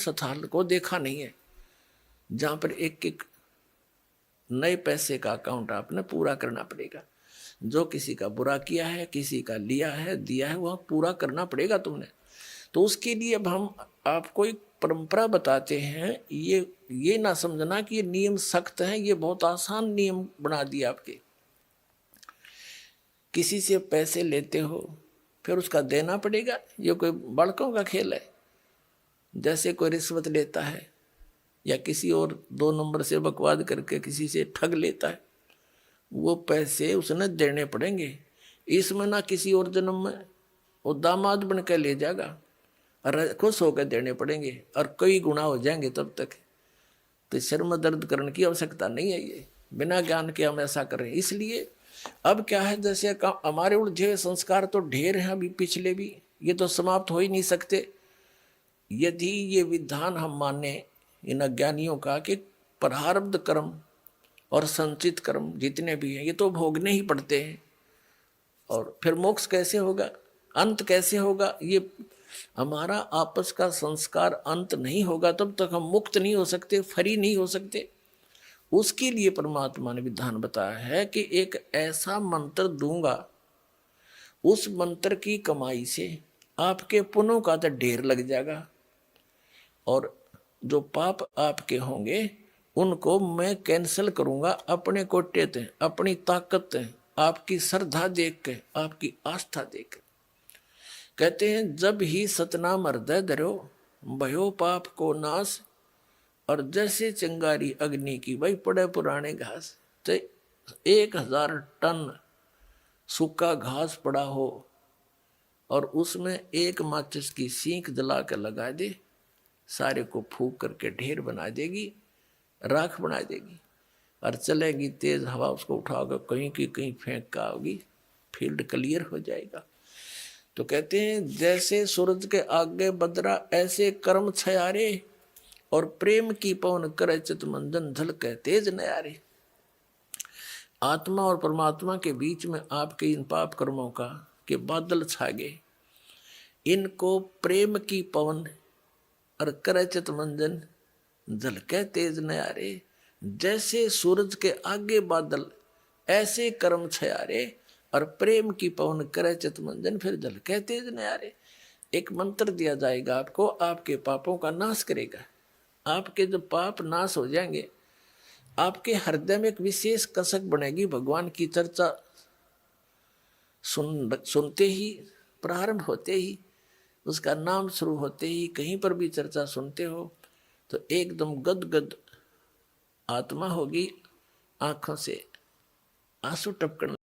स्थल को देखा नहीं है जहां पर एक एक नए पैसे का अकाउंट आपने पूरा करना पड़ेगा। जो किसी का बुरा किया है, किसी का लिया है, दिया है, वह पूरा करना पड़ेगा तुमने। तो उसके लिए अब हम आपको एक परंपरा बताते हैं। ये ना समझना कि ये नियम सख्त हैं, ये बहुत आसान नियम बना दिए आपके। किसी से पैसे लेते हो फिर उसका देना पड़ेगा, ये कोई बालकों का खेल है। जैसे कोई रिश्वत लेता है या किसी और 2 नंबर से बकवाद करके किसी से ठग लेता है, वो पैसे उसने देने पड़ेंगे। इसमें ना किसी और जन्म में वो दामाद बन के ले जाएगा और खुश होकर देने पड़ेंगे और कई गुना हो जाएंगे तब तक। तो शर्म दर्द करने की आवश्यकता नहीं है, ये बिना ज्ञान के हम ऐसा करें। इसलिए अब क्या है, जैसे हमारे उलझे संस्कार तो ढेर हैं अभी पिछले भी, ये तो समाप्त हो ही नहीं सकते। यदि ये विधान हम माने इन अज्ञानियों का कि प्रारब्ध कर्म और संचित कर्म जितने भी हैं ये तो भोगने ही पड़ते हैं, और फिर मोक्ष कैसे होगा, अंत कैसे होगा? ये हमारा आपस का संस्कार अंत नहीं होगा तब तक हम मुक्त नहीं हो सकते, फ्री नहीं हो सकते। उसके लिए परमात्मा ने विधान बताया है कि एक ऐसा मंत्र दूंगा, उस मंत्र की कमाई से आपके पुण्यों का तो ढेर लग जाएगा, और जो पाप आपके होंगे उनको मैं कैंसिल करूंगा अपने कोटे ते, अपनी ताकत ते, आपकी श्रद्धा देख के, आपकी आस्था देख के। कहते हैं जब ही सतनाम हृदय धरो भयो पाप को नाश, और जैसे चिंगारी अग्नि की भाई पड़े पुराने घास। तो 1000 टन सूखा घास पड़ा हो और उसमें एक माचिस की सीख जला कर लगा दे, सारे को फूंक करके ढेर बना देगी, राख बना देगी, और चलेगी तेज हवा उसको उठाकर कहीं की कहीं फेंक का होगी, फील्ड क्लियर हो जाएगा। तो कहते हैं जैसे सूरज के आगे बदरा ऐसे कर्म छयारे, और प्रेम की पवन करे चित मंजन झलके तेज नयारे। आत्मा और परमात्मा के बीच में आपके इन पाप कर्मों का के बादल छा गए, इनको प्रेम की पवन और करे चित मंजन झलके तेज नयारे। जैसे सूरज के आगे बादल ऐसे कर्म छयारे, और प्रेम की पवन करे चित मंजन फिर झलके तेज नयारे। एक मंत्र दिया जाएगा आपको, आपके पापों का नाश करेगा। आपके जब पाप नाश हो जाएंगे, आपके हृदय में एक विशेष कसक बनेगी। भगवान की चर्चा सुनते ही, प्रारंभ होते ही, उसका नाम शुरू होते ही, कहीं पर भी चर्चा सुनते हो तो एकदम गदगद आत्मा होगी, आंखों से आंसू टपकने